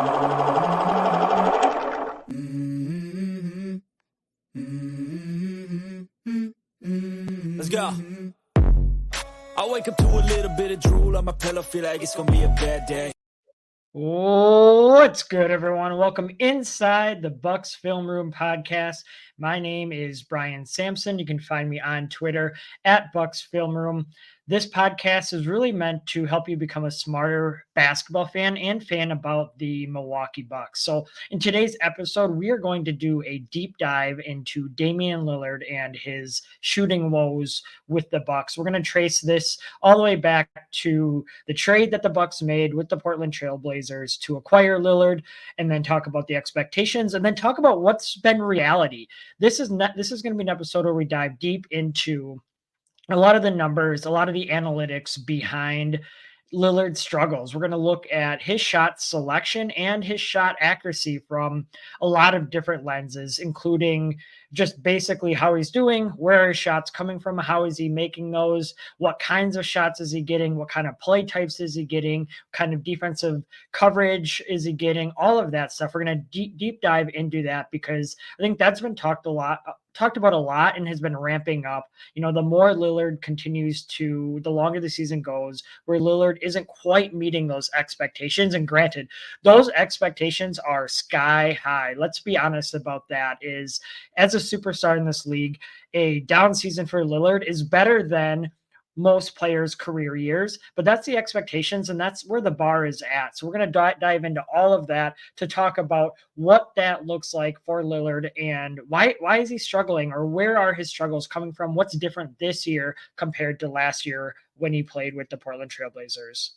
Let's go. I wake up to a little bit of drool on my pillow, feel like it's gonna be a bad day. What's good, everyone? Welcome inside the Bucks Film Room podcast. My name is Brian Sampson. You can find me on Twitter at Bucks Film Room. This podcast is really meant to help you become a smarter basketball fan and fan about the Milwaukee Bucks. So in today's episode, we are going to do a deep dive into Damian Lillard and his shooting woes with the Bucks. We're going to trace this all the way back to the trade that the Bucks made with the Portland Trail Blazers to acquire Lillard, and then talk about the expectations, and then talk about what's been reality. This is going to be an episode where we dive deep into a lot of the numbers, a lot of the analytics behind Lillard's struggles. We're going to look at his shot selection and his shot accuracy from a lot of different lenses, including just basically how he's doing, where are his shots coming from, how is he making those, what kinds of shots is he getting, what kind of play types is he getting, what kind of defensive coverage is he getting, all of that stuff. We're going to deep dive into that because I think that's been talked about a lot and has been ramping up. You know, the more Lillard continues to, the longer the season goes, where Lillard isn't quite meeting those expectations. And granted, those expectations are sky high. Let's be honest about that. Is as a superstar in this league, a down season for Lillard is better than most players' career years, but that's the expectations and that's where the bar is at. So we're going to dive into all of that to talk about what that looks like for Lillard and why is he struggling, or where are his struggles coming from? What's different this year compared to last year when he played with the Portland Trail Blazers?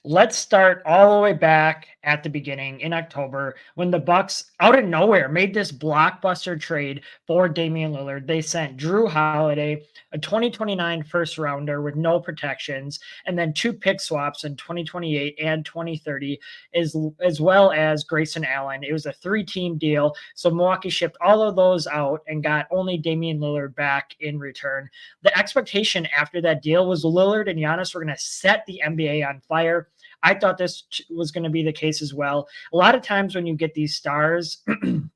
Let's start all the way back at the beginning in October when the Bucks out of nowhere made this blockbuster trade for Damian Lillard. They sent Drew Holiday, a 2029 first rounder with no protections, and then 2 pick swaps in 2028 and 2030, as well as Grayson Allen. It was a 3-team deal. So Milwaukee shipped all of those out and got only Damian Lillard back in return. The expectation after that deal was Lillard and Giannis were going to set the NBA on fire. I thought this was going to be the case as well. A lot of times when you get these stars, when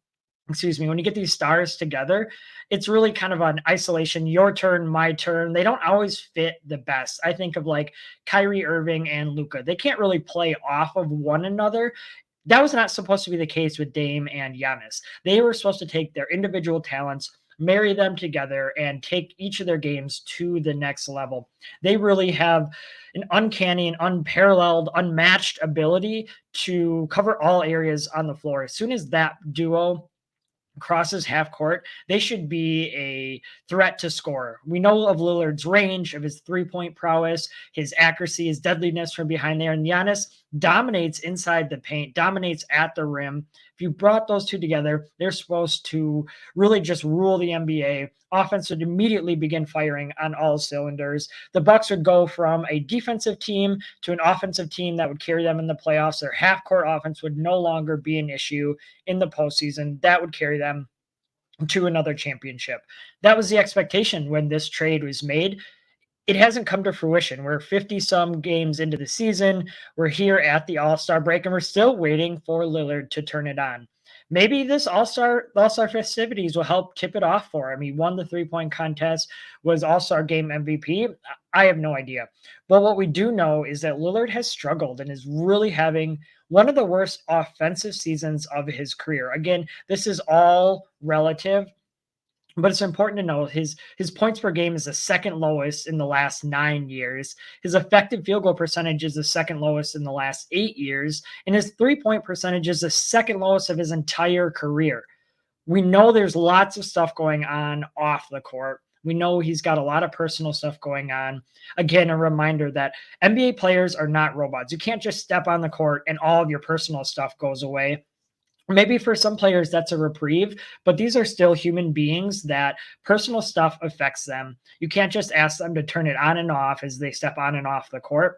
you get these stars together, it's really kind of an isolation, your turn, my turn. They don't always fit the best. I think of like Kyrie Irving and Luka. They can't really play off of one another. That was not supposed to be the case with Dame and Giannis. They were supposed to take their individual talents, marry them together, and take each of their games to the next level. They really have an uncanny and unparalleled, unmatched ability to cover all areas on the floor. As soon as that duo crosses half court, they should be a threat to score. We know of Lillard's range, of his 3-point prowess, his accuracy, his deadliness from behind there. And Giannis dominates inside the paint, dominates at the rim. If you brought those two together, they're supposed to really just rule the NBA. Offense would immediately begin firing on all cylinders. The Bucks would go from a defensive team to an offensive team that would carry them in the playoffs. Their half-court offense would no longer be an issue in the postseason. That would carry them to another championship. That was the expectation when this trade was made. It hasn't come to fruition. We're 50-some games into the season. We're here at the All-Star break, and we're still waiting for Lillard to turn it on. Maybe this All-Star festivities will help tip it off for him. He won the 3-point contest, was All-Star game MVP. I have no idea. But what we do know is that Lillard has struggled and is really having one of the worst offensive seasons of his career. Again, this is all relative, but it's important to know his points per game is the second lowest in the last 9 years. His effective field goal percentage is the second lowest in the last 8 years. And his 3-point percentage is the second lowest of his entire career. We know there's lots of stuff going on off the court. We know he's got a lot of personal stuff going on. Again, a reminder that NBA players are not robots. You can't just step on the court and all of your personal stuff goes away. Maybe for some players that's a reprieve, but these are still human beings that personal stuff affects them. You can't just ask them to turn it on and off as they step on and off the court.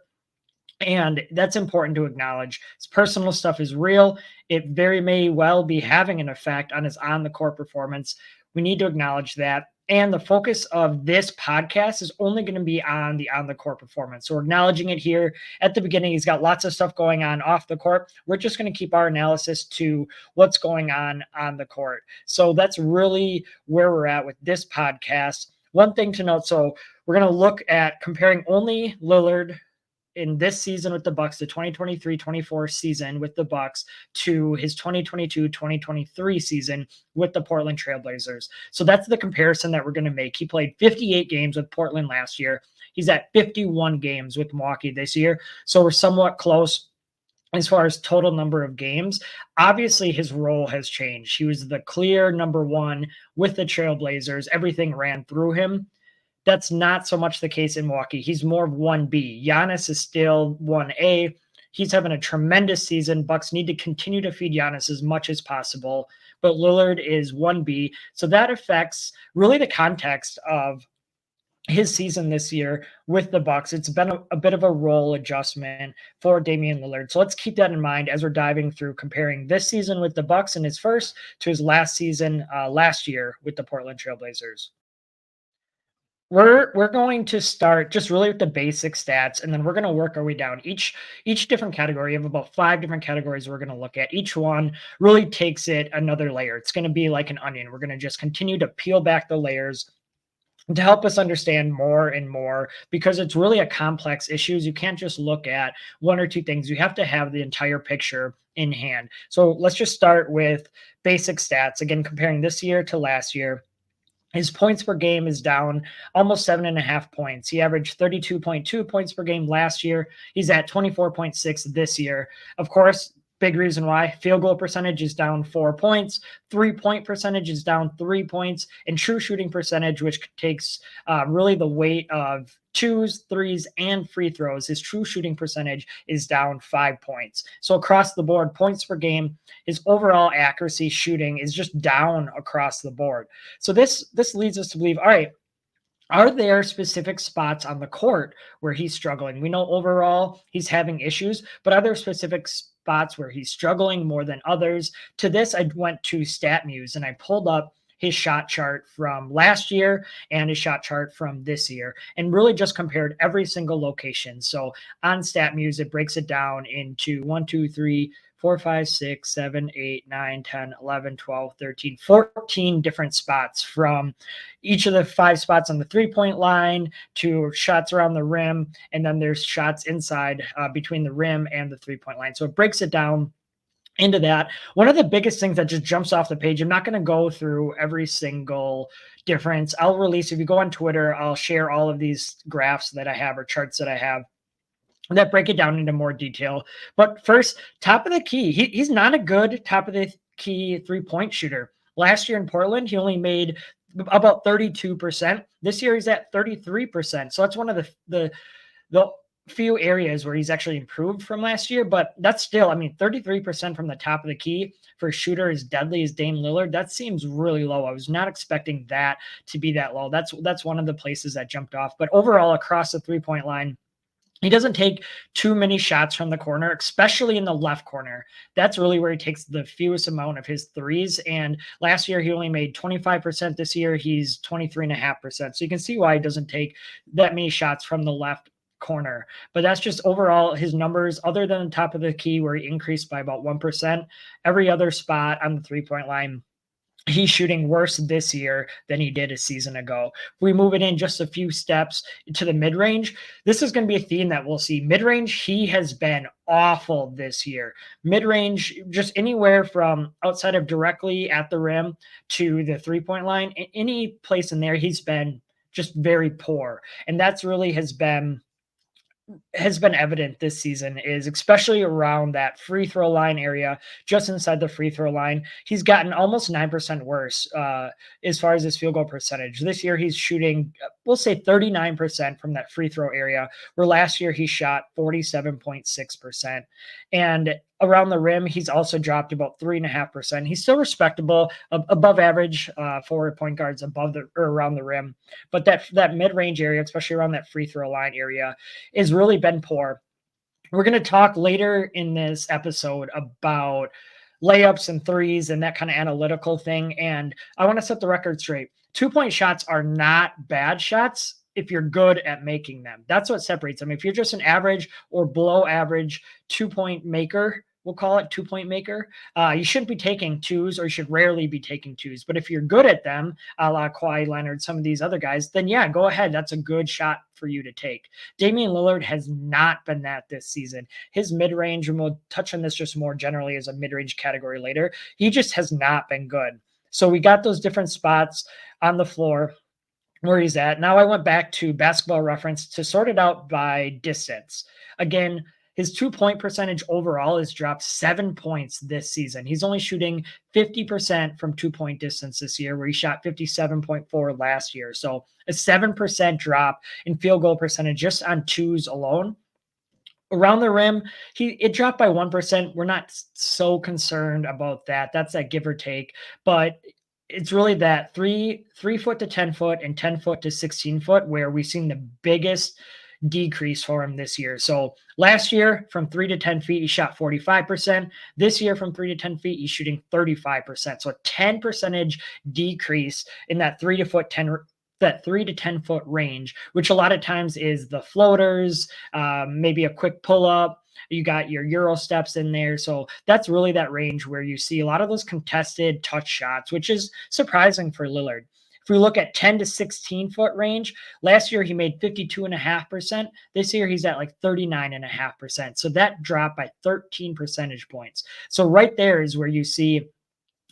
And that's important to acknowledge. His personal stuff is real. It very may well be having an effect on his on-the-court performance. We need to acknowledge that. And the focus of this podcast is only going to be on the court performance. So we're acknowledging it here at the beginning. He's got lots of stuff going on off the court. We're just going to keep our analysis to what's going on the court. So that's really where we're at with this podcast. One thing to note, so we're going to look at comparing only Lillard in this season with the Bucks, the 2023-24 season with the Bucks, to his 2022-2023 season with the Portland Trailblazers. So that's the comparison that we're going to make. He played 58 games with Portland last year. He's at 51 games with Milwaukee this year. So we're somewhat close as far as total number of games. Obviously, his role has changed. He was the clear number one with the Trailblazers. Everything ran through him. That's not so much the case in Milwaukee. He's more of 1B. Giannis is still 1A. He's having a tremendous season. Bucks need to continue to feed Giannis as much as possible, but Lillard is 1B. So that affects really the context of his season this year with the Bucks. It's been a bit of a role adjustment for Damian Lillard. So let's keep that in mind as we're diving through comparing this season with the Bucks in his first to his last season last year with the Portland Trailblazers. We're going to start just really with the basic stats, and then we're going to work our way down each different category. You have about 5 different categories we're going to look at. Each one really takes it another layer. It's going to be like an onion. We're going to just continue to peel back the layers to help us understand more and more, because it's really a complex issue. You can't just look at 1 or 2 things. You have to have the entire picture in hand. So let's just start with basic stats. Again, comparing this year to last year. His points per game is down almost 7.5 points. He averaged 32.2 points per game last year. He's at 24.6 this year. Of course, big reason why. Field goal percentage is down 4 points. 3-point percentage is down 3 points. And true shooting percentage, which takes really the weight of 2s, 3s, and free throws, his true shooting percentage is down 5 points. So across the board, points per game, his overall accuracy shooting is just down across the board. So this leads us to believe, all right, are there specific spots on the court where he's struggling? We know overall he's having issues, but are there specific spots where he's struggling more than others? To this, I went to StatMuse and I pulled up his shot chart from last year and his shot chart from this year, and really just compared every single location. So on StatMuse, it breaks it down into 1, 2, 3, 4, 5, 6, 7, 8, 9, 10, 11, 12, 13, 14 different spots, from each of the 5 spots on the 3-point line to shots around the rim. And then there's shots inside between the rim and the 3-point line. So it breaks it down into that. One of the biggest things that just jumps off the page, I'm not going to go through every single difference. I'll release, if you go on Twitter, I'll share all of these graphs that I have or charts that I have that break it down into more detail. But first, top of the key. He's not a good top of the key 3-point shooter. Last year in Portland, he only made about 32%. This year he's at 33%. So that's one of the few areas where he's actually improved from last year, but that's still, 33% from the top of the key for a shooter as deadly as Dame Lillard, that seems really low. I was not expecting that to be that low. That's one of the places that jumped off. But overall, across the 3-point line, he doesn't take too many shots from the corner, especially in the left corner. That's really where he takes the fewest amount of his threes. And last year, he only made 25%. This year, he's 23.5%. So you can see why he doesn't take that many shots from the left corner. But that's just overall his numbers, other than the top of the key where he increased by about 1%. Every other spot on the 3-point line, he's shooting worse this year than he did a season ago. If we move it in just a few steps to the mid-range, this is going to be a theme that we'll see. Mid-range, he has been awful this year. Mid-range, just anywhere from outside of directly at the rim to the 3-point line, any place in there, he's been just very poor. And that's really has been evident this season, is especially around that free throw line area, just inside the free throw line. He's gotten almost 9% worse as far as his field goal percentage. This year he's shooting, we'll say 39% from that free throw area, where last year he shot 47.6%. And around the rim, he's also dropped about 3.5%. He's still respectable, above average for point guards above or around the rim. But that mid-range area, especially around that free throw line area, has really been poor. We're going to talk later in this episode about layups and threes and that kind of analytical thing. And I want to set the record straight. 2-point shots are not bad shots if you're good at making them. That's what separates them. If you're just an average or below average 2-point maker, we'll call it 2-point maker, you shouldn't be taking twos, or you should rarely be taking twos. But if you're good at them, a la Kawhi Leonard, some of these other guys, then yeah, go ahead. That's a good shot for you to take. Damian Lillard has not been that this season. His mid-range, and we'll touch on this just more generally as a mid-range category later, he just has not been good. So we got those different spots on the floor where he's at. Now I went back to Basketball Reference to sort it out by distance. Again, his 2-point percentage overall has dropped 7 points this season. He's only shooting 50% from 2-point distance this year, where he shot 57.4 last year. So a 7% drop in field goal percentage just on twos alone. Around the rim, it dropped by 1%. We're not so concerned about that. That's that give or take. But it's really that 3 foot to 10 foot and 10 foot to 16 foot where we've seen the biggest decrease for him this year. So last year from 3 to 10 feet, he shot 45%. This year from 3 to 10 feet, he's shooting 35%. So a 10 percentage decrease in that 3 to 10 foot range, which a lot of times is the floaters, maybe a quick pull up. You got your Euro steps in there. So that's really that range where you see a lot of those contested touch shots, which is surprising for Lillard. If we look at 10 to 16 foot range, last year he made 52.5%. This year he's at like 39.5%. So that dropped by 13 percentage points. So right there is where you see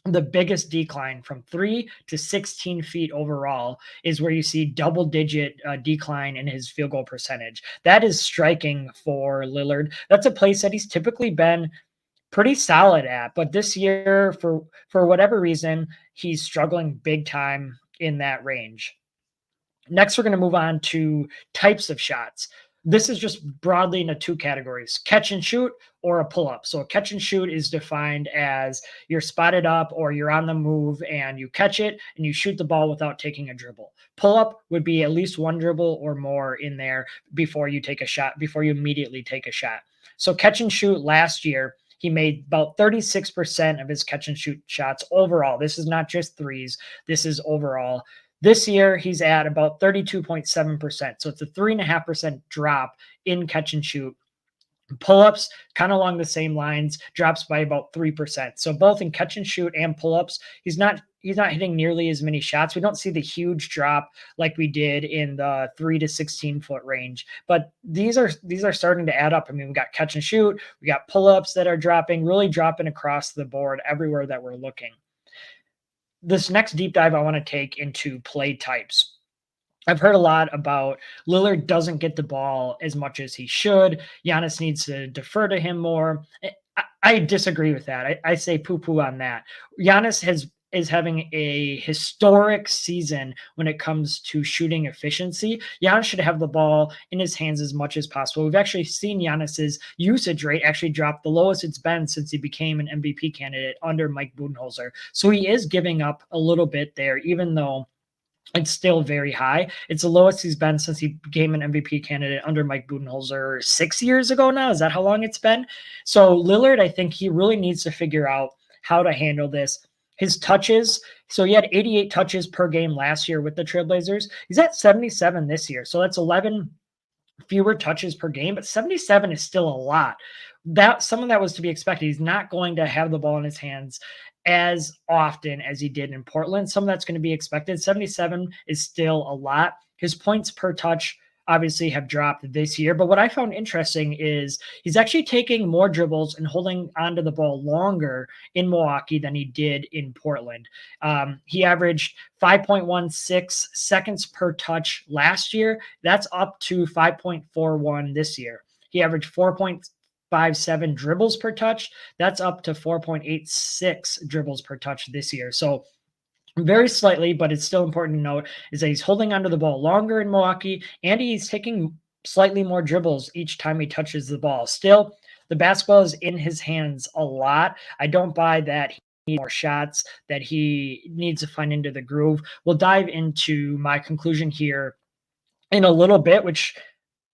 the biggest decline from 3 to 16 feet overall is where you see double-digit decline in his field goal percentage. That is striking for Lillard. That's a place that he's typically been pretty solid at, but this year, for whatever reason, he's struggling big time in that range. Next, we're going to move on to types of shots. This is just broadly into 2 categories: catch and shoot or a pull-up. So a catch and shoot is defined as you're spotted up or you're on the move and you catch it and you shoot the ball without taking a dribble. Pull-up would be at least 1 dribble or more in there before you take a shot, before you immediately take a shot. So catch and shoot last year, he made about 36% of his catch and shoot shots overall. This is not just threes. This is overall. This year, he's at about 32.7%. So it's a 3.5% drop in catch and shoot. Pull-ups, kind of along the same lines, drops by about 3%. So both in catch and shoot and pull-ups, he's not hitting nearly as many shots. We don't see the huge drop like we did in the 3 to 16 foot range, but these are starting to add up. I mean, we got catch and shoot, we got pull-ups that are really dropping across the board everywhere that we're looking. This next deep dive I want to take into play types. I've heard a lot about Lillard doesn't get the ball as much as he should. Giannis needs to defer to him more. I disagree with that. I say poo-poo on that. Giannis is having a historic season when it comes to shooting efficiency. Giannis should have the ball in his hands as much as possible. We've actually seen Giannis's usage rate actually drop the lowest it's been since he became an MVP candidate under Mike Budenholzer. So he is giving up a little bit there, even though it's still very high. It's the lowest he's been since he became an MVP candidate under Mike Budenholzer 6 years ago now. Is that how long it's been? So Lillard, I think he really needs to figure out how to handle this. His touches, so he had 88 touches per game last year with the Trailblazers. He's at 77 this year. So that's 11 fewer touches per game, but 77 is still a lot. Some of that was to be expected. He's not going to have the ball in his hands as often as he did in Portland. Some of that's going to be expected. 77 is still a lot. His points per touch obviously have dropped this year, but what I found interesting is he's actually taking more dribbles and holding onto the ball longer in Milwaukee than he did in Portland. He averaged 5.16 seconds per touch last year. That's up to 5.41 this year. He averaged 4.57 dribbles per touch. That's up to 4.86 dribbles per touch this year. So very slightly, but it's still important to note is that he's holding onto the ball longer in Milwaukee, and he's taking slightly more dribbles each time he touches the ball. Still, the basketball is in his hands a lot. I don't buy that he needs more shots, that he needs to find into the groove. We'll dive into my conclusion here in a little bit, which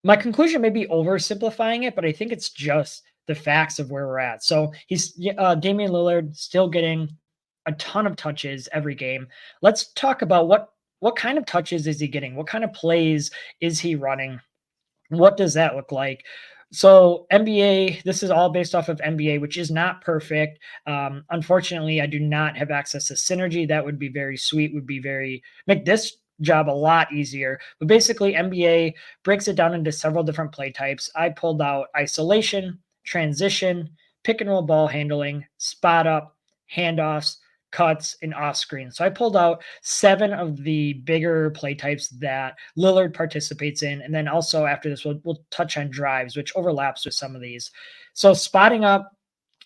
my conclusion may be oversimplifying it, but I think it's just the facts of where we're at. So he's Damian Lillard still getting a ton of touches every game. Let's talk about what what kind of touches is he getting? What kind of plays is he running? What does that look like? So NBA, this is all based off of NBA, which is not perfect. Unfortunately, I do not have access to Synergy. That would be very sweet, make this job a lot easier. But basically, NBA breaks it down into several different play types. I pulled out isolation, transition, pick and roll ball handling, spot up, handoffs, cuts, and off screen. So I pulled out 7 of the bigger play types that Lillard participates in. And then also after this, we'll touch on drives, which overlaps with some of these. So spotting up,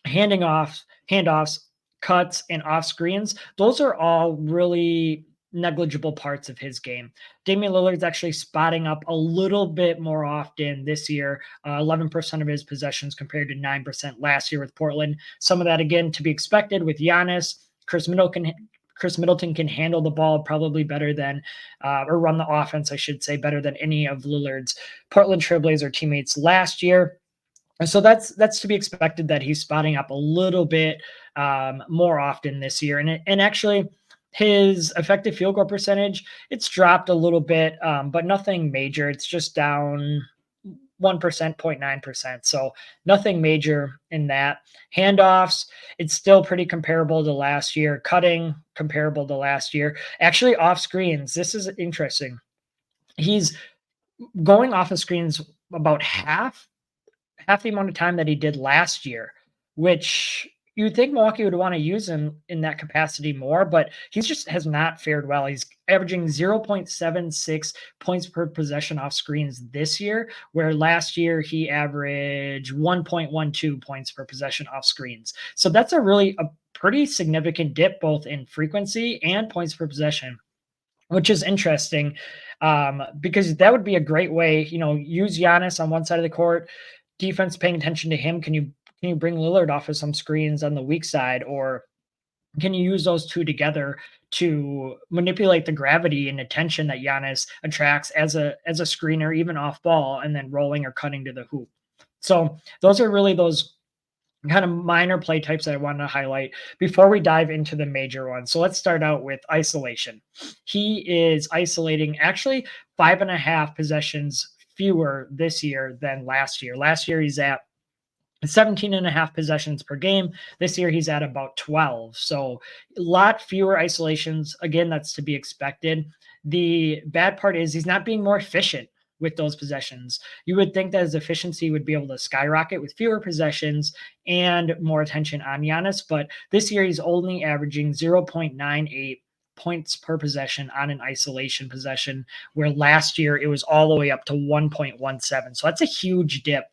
handoffs, cuts, and off screens, those are all really negligible parts of his game. Damian Lillard's actually spotting up a little bit more often this year, 11% of his possessions compared to 9% last year with Portland. Some of that, again, to be expected with Giannis. Chris Middleton can handle the ball probably better than, or run the offense, I should say, better than any of Lillard's Portland Trailblazer teammates last year. And so that's to be expected that he's spotting up a little bit more often this year. And actually, his effective field goal percentage, it's dropped a little bit, but nothing major. It's just down 1%, 0.9%. So nothing major in that. Handoffs, it's still pretty comparable to last year. Cutting, comparable to last year. Actually, off screens, this is interesting. He's going off of screens about half the amount of time that he did last year, which you'd think Milwaukee would want to use him in that capacity more, but he just has not fared well. He's averaging 0.76 points per possession off screens this year, where last year he averaged 1.12 points per possession off screens. So that's a pretty significant dip both in frequency and points per possession, which is interesting because that would be a great way, use Giannis on one side of the court, defense paying attention to him. Can you bring Lillard off of some screens on the weak side, or can you use those two together to manipulate the gravity and attention that Giannis attracts as a screener, even off ball, and then rolling or cutting to the hoop? So those are really those kind of minor play types that I wanted to highlight before we dive into the major ones. So let's start out with isolation. He is isolating actually 5.5 possessions fewer this year than last year. Last year, he's at 17.5 possessions per game. This year, he's at about 12. So a lot fewer isolations. Again, that's to be expected. The bad part is he's not being more efficient with those possessions. You would think that his efficiency would be able to skyrocket with fewer possessions and more attention on Giannis, but this year he's only averaging 0.98 points per possession on an isolation possession, where last year it was all the way up to 1.17. So that's a huge dip.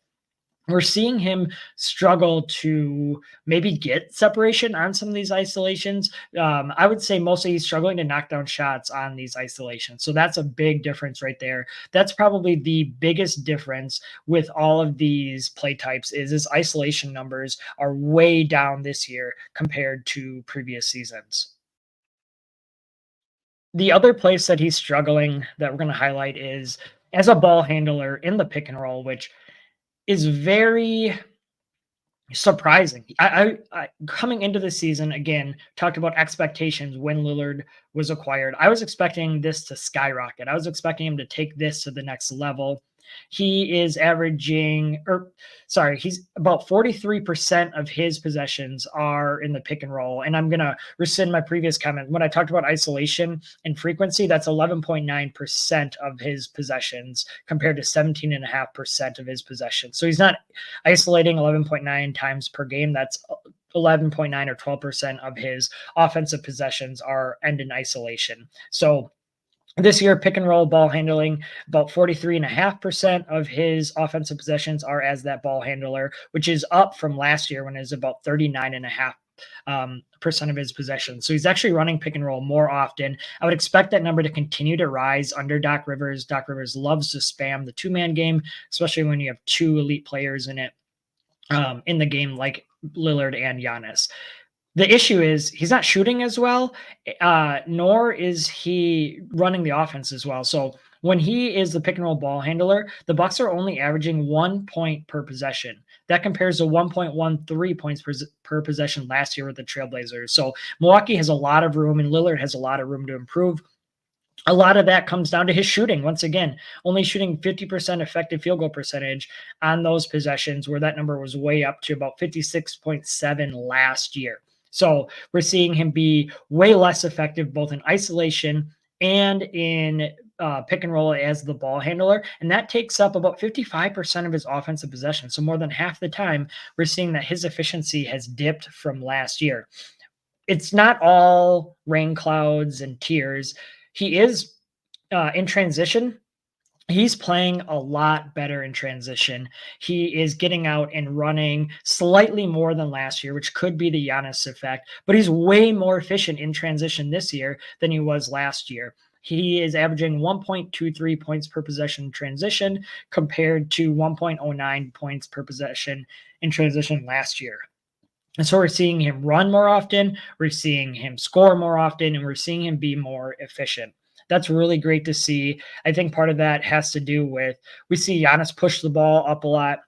We're seeing him struggle to maybe get separation on some of these isolations. I would say mostly he's struggling to knock down shots on these isolations. So that's a big difference right there. That's probably the biggest difference with all of these play types is his isolation numbers are way down this year compared to previous seasons. The other place that he's struggling that we're going to highlight is as a ball handler in the pick and roll, which is very surprising. I coming into the season, again, talked about expectations when Lillard was acquired. I was expecting this to skyrocket. I was expecting him to take this to the next level. He is he's about 43% of his possessions are in the pick and roll. And I'm going to rescind my previous comment. When I talked about isolation and frequency, that's 11.9% of his possessions compared to 17.5% of his possessions. So he's not isolating 11.9 times per game. That's 11.9 or 12% of his offensive possessions are end in isolation. So this year, pick and roll ball handling, about 43.5% of his offensive possessions are as that ball handler, which is up from last year when it was about 39.5% of his possessions. So he's actually running pick and roll more often. I would expect that number to continue to rise under Doc Rivers. Doc Rivers loves to spam the two-man game, especially when you have two elite players in it in the game like Lillard and Giannis. The issue is he's not shooting as well, nor is he running the offense as well. So when he is the pick and roll ball handler, the Bucks are only averaging 1 point per possession. That compares to 1.13 points per possession last year with the Trailblazers. So Milwaukee has a lot of room, and Lillard has a lot of room to improve. A lot of that comes down to his shooting. Once again, only shooting 50% effective field goal percentage on those possessions, where that number was way up to about 56.7 last year. So we're seeing him be way less effective both in isolation and in pick and roll as the ball handler. And that takes up about 55% of his offensive possession. So more than half the time, we're seeing that his efficiency has dipped from last year. It's not all rain clouds and tears. He is in transition. He's playing a lot better in transition. He is getting out and running slightly more than last year, which could be the Giannis effect, but he's way more efficient in transition this year than he was last year. He is averaging 1.23 points per possession in transition compared to 1.09 points per possession in transition last year. And so we're seeing him run more often, we're seeing him score more often, and we're seeing him be more efficient. That's really great to see. I think part of that has to do with we see Giannis push the ball up a lot.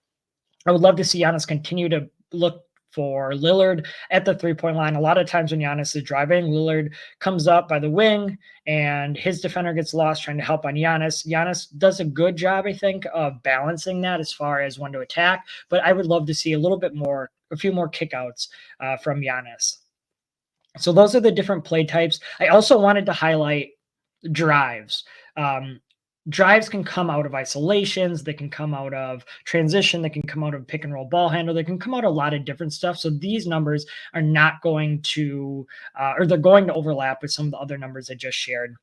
I would love to see Giannis continue to look for Lillard at the three-point line. A lot of times when Giannis is driving, Lillard comes up by the wing and his defender gets lost trying to help on Giannis. Giannis does a good job, I think, of balancing that as far as when to attack, but I would love to see a few more kickouts from Giannis. So those are the different play types. I also wanted to highlight drives. Drives can come out of isolations, they can come out of transition, they can come out of pick and roll ball handle, they can come out of a lot of different stuff. So these numbers are not going to, or they're going to overlap with some of the other numbers I just shared.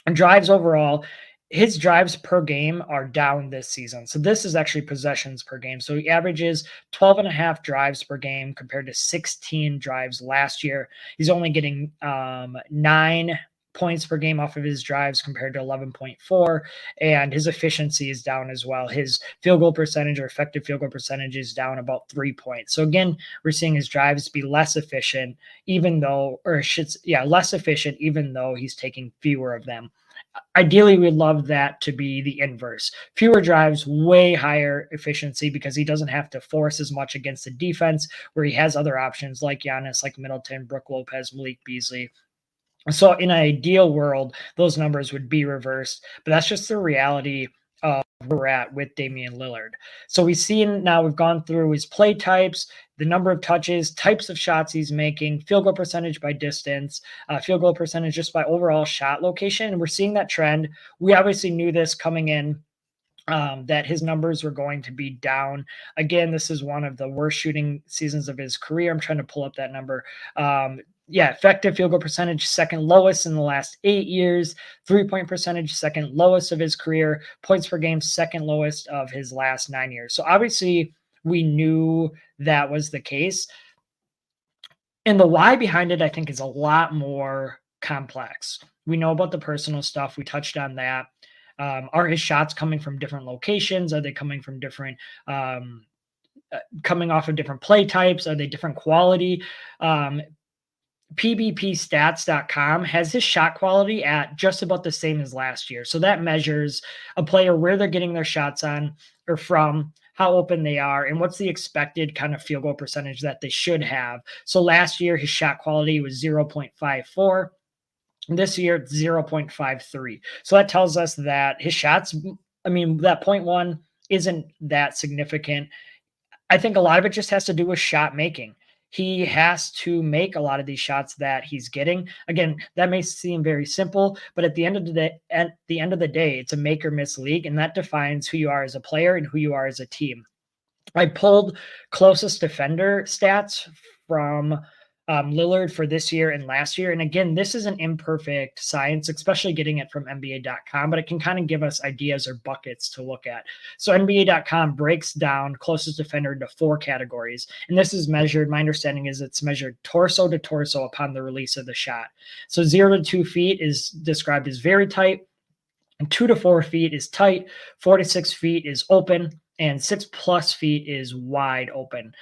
And drives overall, his drives per game are down this season. So this is actually possessions per game. So he averages 12 and a half drives per game compared to 16 drives last year. He's only getting 9 points per game off of his drives compared to 11.4, and his efficiency is down as well. His field goal percentage or effective field goal percentage is down about 3 points. So again, we're seeing his drives be less efficient, less efficient, even though he's taking fewer of them. Ideally, we'd love that to be the inverse. Fewer drives, way higher efficiency because he doesn't have to force as much against the defense where he has other options like Giannis, like Middleton, Brook Lopez, Malik Beasley. So in an ideal world, those numbers would be reversed, but that's just the reality of where we're at with Damian Lillard. So we've gone through his play types, the number of touches, types of shots he's making, field goal percentage by distance, field goal percentage just by overall shot location. And we're seeing that trend. We obviously knew this coming in. That his numbers were going to be down. Again, this is one of the worst shooting seasons of his career. I'm trying to pull up that number. Effective field goal percentage, second lowest in the last 8 years. 3-point percentage, second lowest of his career. Points per game, second lowest of his last 9 years. So obviously, we knew that was the case. And the why behind it, I think, is a lot more complex. We know about the personal stuff. We touched on that. Are his shots coming from different locations? Are they coming from different coming off of different play types? Are they different quality? PBPstats.com has his shot quality at just about the same as last year. So that measures a player where they're getting their shots on or from, how open they are, and what's the expected kind of field goal percentage that they should have. So last year, his shot quality was 0.54. This year, it's 0.53. So that tells us that his shots, that 0.1 isn't that significant. I think a lot of it just has to do with shot making. He has to make a lot of these shots that he's getting. Again, that may seem very simple, but at the end of the day, it's a make or miss league, and that defines who you are as a player and who you are as a team. I pulled closest defender stats from Lillard for this year and last year. And again, this is an imperfect science, especially getting it from NBA.com, but it can kind of give us ideas or buckets to look at. So NBA.com breaks down closest defender into 4 categories. And this is measured, my understanding is it's measured torso to torso upon the release of the shot. So 0 to 2 feet is described as very tight. And 2 to 4 feet is tight. 4 to 6 feet is open. And 6+ feet is wide open.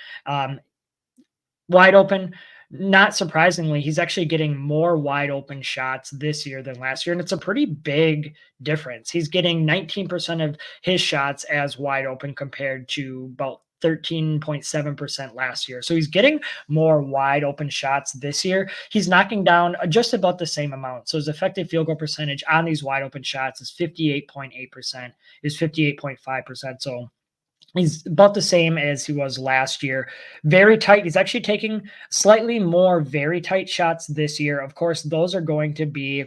Wide open. Not surprisingly, he's actually getting more wide open shots this year than last year. And it's a pretty big difference. He's getting 19% of his shots as wide open compared to about 13.7% last year. So he's getting more wide open shots this year. He's knocking down just about the same amount. So his effective field goal percentage on these wide open shots is 58.8%, is 58.5%. So he's about the same as he was last year. Very tight. He's actually taking slightly more very tight shots this year. Of course, those are going to be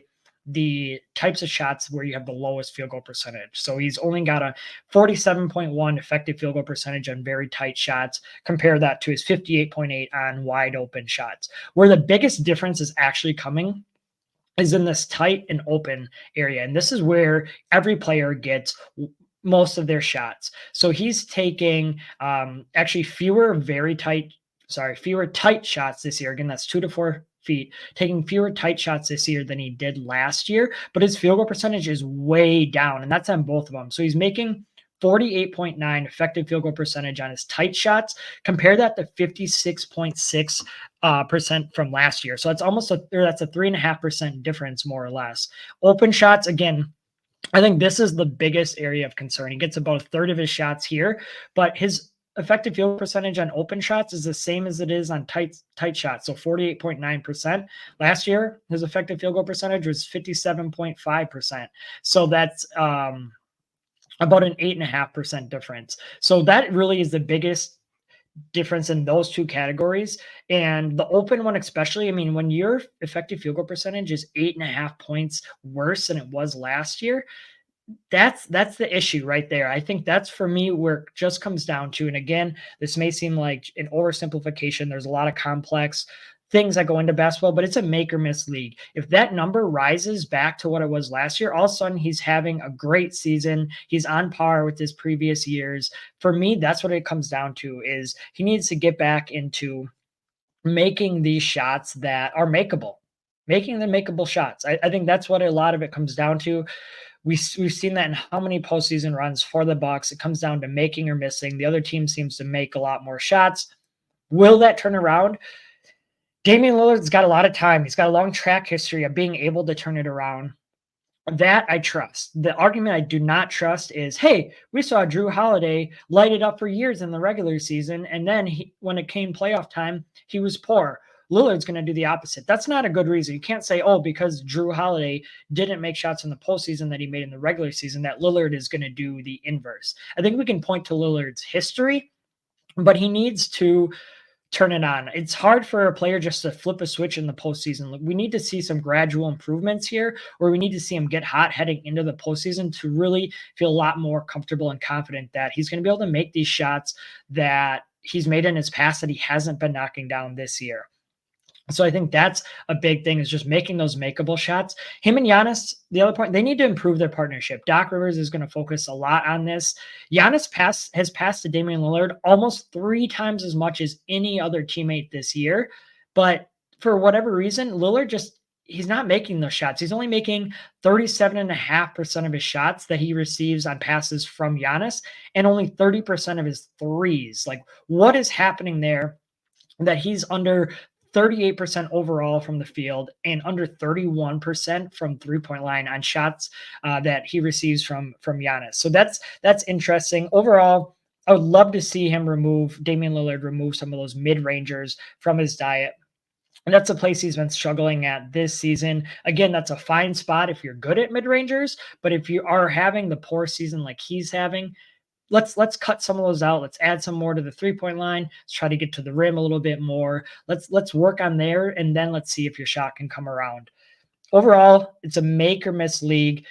the types of shots where you have the lowest field goal percentage. So he's only got a 47.1 effective field goal percentage on very tight shots. Compare that to his 58.8 on wide open shots. Where the biggest difference is actually coming is in this tight and open area. And this is where every player gets most of their shots. So he's taking actually fewer tight shots this year. Again, that's 2 to 4 feet, taking fewer tight shots this year than he did last year, but his field goal percentage is way down, and that's on both of them. So he's making 48.9 effective field goal percentage on his tight shots. Compare that to 56.6 percent from last year. So that's that's a 3.5% difference, more or less. Open shots, again, I think this is the biggest area of concern. He gets about a third of his shots here, but his effective field percentage on open shots is the same as it is on tight shots. So 48.9%. Last year, his effective field goal percentage was 57.5%. So that's about an 8.5% difference. So that really is the biggest difference in those two categories. And the open one, especially, I mean, when your effective field goal percentage is 8.5 points worse than it was last year, that's the issue right there. I think that's, for me, where it just comes down to, and again, this may seem like an oversimplification. There's a lot of complex things that go into basketball, but it's a make or miss league. If that number rises back to what it was last year, all of a sudden he's having a great season. He's on par with his previous years. For me, that's what it comes down to, is he needs to get back into making these shots that are makeable, making the makeable shots. I think that's what a lot of it comes down to. We've seen that in how many postseason runs for the Bucks. It comes down to making or missing. The other team seems to make a lot more shots. Will that turn around? Damian Lillard's got a lot of time. He's got a long track history of being able to turn it around. That I trust. The argument I do not trust is, hey, we saw Jrue Holiday light it up for years in the regular season, and then when it came playoff time, he was poor. Lillard's going to do the opposite. That's not a good reason. You can't say, oh, because Jrue Holiday didn't make shots in the postseason that he made in the regular season, that Lillard is going to do the inverse. I think we can point to Lillard's history, but he needs to turn it on. It's hard for a player just to flip a switch in the postseason. We need to see some gradual improvements here, or we need to see him get hot heading into the postseason to really feel a lot more comfortable and confident that he's going to be able to make these shots that he's made in his past that he hasn't been knocking down this year. So I think that's a big thing, is just making those makeable shots. Him and Giannis, the other point, they need to improve their partnership. Doc Rivers is going to focus a lot on this. Giannis has passed to Damian Lillard almost 3 times as much as any other teammate this year. But for whatever reason, Lillard he's not making those shots. He's only making 37.5% of his shots that he receives on passes from Giannis, and only 30% of his threes. Like, what is happening there that he's under 38% overall from the field and under 31% from three-point line on shots that he receives from Giannis. So that's interesting. Overall, I would love to see him Damian Lillard remove some of those mid-rangers from his diet. And that's a place he's been struggling at this season. Again, that's a fine spot if you're good at mid-rangers, but if you are having the poor season like he's having, let's cut some of those out. Let's add some more to the three-point line. Let's try to get to the rim a little bit more. Let's work on there, and then let's see if your shot can come around. Overall, it's a make or miss league.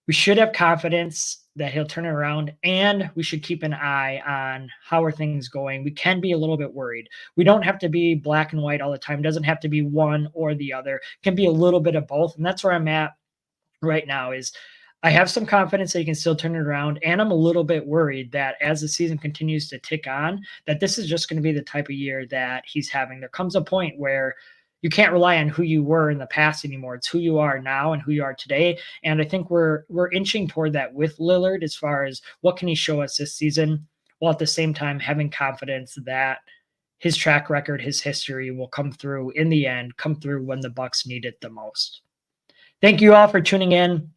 We should have confidence that he'll turn it around, and we should keep an eye on how are things going. We can be a little bit worried. We don't have to be black and white all the time. It doesn't have to be one or the other. It can be a little bit of both, and that's where I'm at right now. Is I have some confidence that he can still turn it around, and I'm a little bit worried that as the season continues to tick on, that this is just going to be the type of year that he's having. There comes a point where you can't rely on who you were in the past anymore. It's who you are now and who you are today. And I think we're inching toward that with Lillard as far as what can he show us this season, while at the same time having confidence that his track record, his history will come through in the end, come through when the Bucks need it the most. Thank you all for tuning in.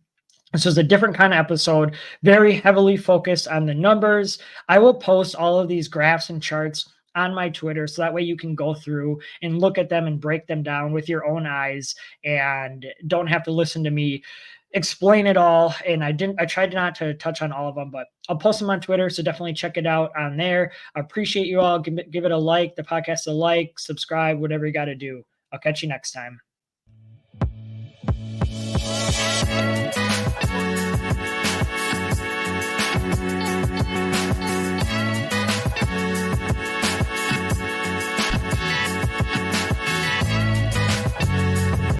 This was a different kind of episode, very heavily focused on the numbers. I will post all of these graphs and charts on my Twitter, so that way you can go through and look at them and break them down with your own eyes and don't have to listen to me explain it all. And I tried not to touch on all of them, but I'll post them on Twitter, so definitely check it out on there. I appreciate you all. Give it a like, the podcast a like, subscribe, whatever you got to do. I'll catch you next time.